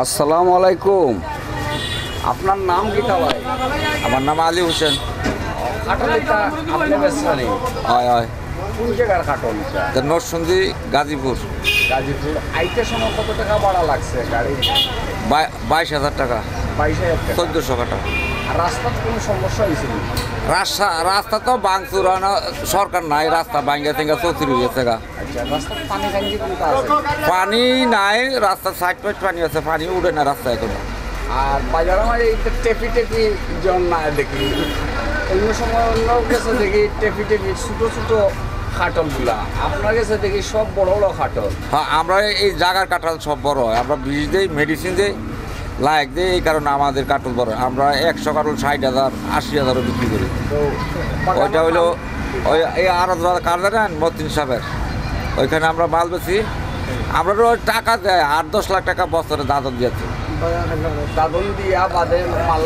আসসালামু আলাইকুম। আপনার নাম কি ভাই? আমার নাম আলী হোসেন। খাটলিটা আপনি বেচছেন? হয় হয়। কোন জায়গার খাটলিটা? নরসিংদী গাজীপুর। গাজীপুর। আইটের সময় কত টাকা ভাড়া লাগছে গাড়ি? 22,000 টাকা। 22,000 টাকা। 1400 টাকা। আর রাস্তার কোনো সমস্যা হয়েছিল? রাস্তা তো ভাঙচুর সরকার নাই, রাস্তা ভাঙ্গা থেকে চৌচির হয়ে গেছে গা। আচ্ছা, রাস্তার পানি টাঙ্গি কোনটা আছে? পানি নাই, রাস্তার সাইড পাইড পানি আছে, পানি উঠে না রাস্তা এখন। আর বাজারে মানে টেপি জন না দেখি, অন্য সময় অন্য কাছে দেখি টেপি ছোটো ছোটো খাটলগুলা, আপনার কাছে দেখি সব বড় বড় খাটল। হ্যাঁ, আমরা এই জায়গার কাঁঠাল সব বড় হয়, আমরা বিষ দিই, মেডিসিন দিই, লাইক দিই, এই কারণে আমাদের কাঁঠাল বড় হয়। আমরা 100 কাঁঠাল 60,000 80,000 বিক্রি করি। তো ওইটা হইলো ওই এই আরো কার জানেন মতিন সাহেবের, ওইখানে আমরা মাল বেছি। আমরা ওই টাকা দেয় 8-10 লাখ টাকা বছরে দাদন দিয়েছে। দাদন দিয়া বাদে মাল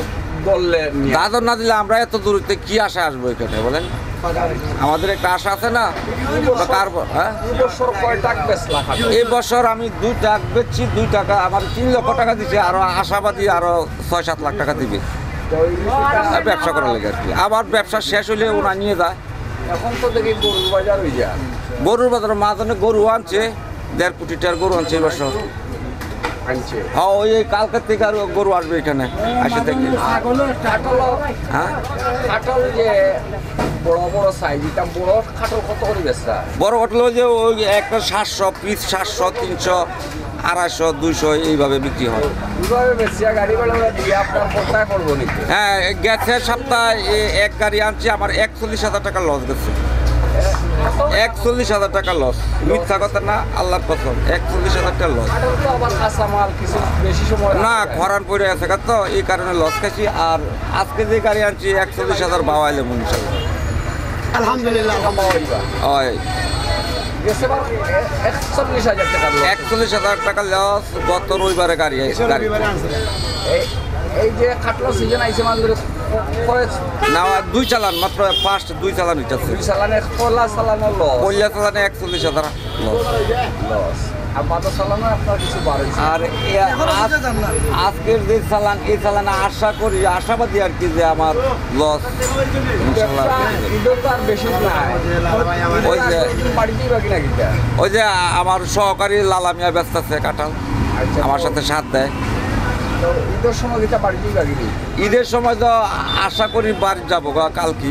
বললে দাদন না দিলে আমরা এত দূরতে কি আশা আসবো এখানে বলেন? আমাদের একটা আশা আছে না? হ্যাঁ, বছর কয় টাকা বেচলা খাটল? এই বছর আমি 2 টাকা বেচছি, 2 টাকা আমার 3 লক্ষ টাকা দিচ্ছে, আরো আশাবাদী আরো 6-7 লাখ টাকা দিবে ব্যবসা করার লেগে আর কি। আবার ব্যবসা শেষ হইলে ওরা নিয়ে যায়। এখন তো দেখি গরুর বাজার হয়ে যায়। গরুর বাজারে মাঝখানে গরু আনছে, 1.5 কোটি টাকার গরু আনছে এই বছর। আনছে। হ্যাঁ, ওই কালকের থেকে আর গরু আসবে এখানে আসে থেকে। খাটল, হ্যাঁ, খাটল যে বড় বড় সাইজ, এটা বড় খাটল কত করে বেচা? বড় হোটেল যে ওই একটা 700 পিস, 700, 300, 250, 200 এইভাবে বিক্রি হয়। দুভাবে বেচিয়া গাড়ি ভাড়া দিয়ে আপনার কোথায় করবো নাকি? হ্যাঁ, গেছে সপ্তাহে এক গাড়ি আনছি, আমার 41,000 টাকা লস গেছে। 41,000 টাকা লস, মিথ্যা কথা না, আল্লাহর কসম, 41,000 টাকা লস। খাটল তো আবার কাঁচা মাল কিছু বেশি সময় না, খরান পড়ে আছে তো, এই কারণে লস খাইছি। আর আজকে যে গাড়ি আনছি 41,000 বাওয়াইলে মনীষা। আলহামদুলিল্লাহ। হয়, গেছে বার 41,000 টাকা। 41,000 টাকা লস গত রবিবারে গাড়ি। এই যে খাটলো সিজন আইসে মালদের না, 2 চালান মাত্র, ফার্স্ট 2 চালান হইতেছে। চালানে কলা চালানো লস, পয়লা চালানে 41,000 লস। লস। আর বাতা চালানো আপনার কিছু বাড়ছে। আর আজকের যে চালান, এই চালানে আশা করি, আশাবাদী আর কি, যে আমার লস ইনশাল্লাহ। ঈদও তো আর বেশি নাই। ওই যে বাড়িতেই বাকি নাকি? ওই যে আমার সহকারী লালা মিয়া ব্যস্ত আছে কাঁঠাল, আমার সাথে সাথ দেয়। তো ঈদের সময় এটা বাড়িতেই বাকি নেই। ঈদের সময় তো আশা করি বাড়ি যাবো কালকে,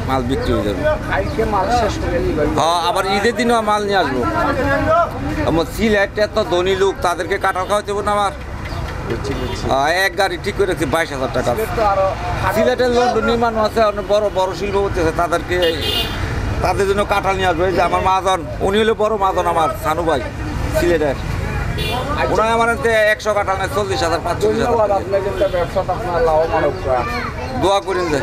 মাল বিক্রি হয়ে যাবে। কালকে মাল শেষ করে নিই। হ্যাঁ, আবার ঈদের দিনও মাল নিয়ে আসবো। আমার সিলেট এত ধনী লোক, তাদেরকে কাঁঠাল খাওয়াতে হবে না আমার। এক গাড়ি ঠিক করেছি 22,000 টাকা। সিলেটের লোক নির্মাণ আছে, অনেক বড় বড় শিল্পপতি আছে, তাদের জন্য কাঁঠাল নিয়ে আসবে। যে আমার মাজন, উনি হলো বড় মাজন আমার সানু ভাই সিলেটের, ওনার আমার 100 কাঁঠাল নেয় 40,000, 45,000। ধন্যবাদ, আপনার ব্যবসাটা আপনার লাভবান হোক। দোয়া করেন যে।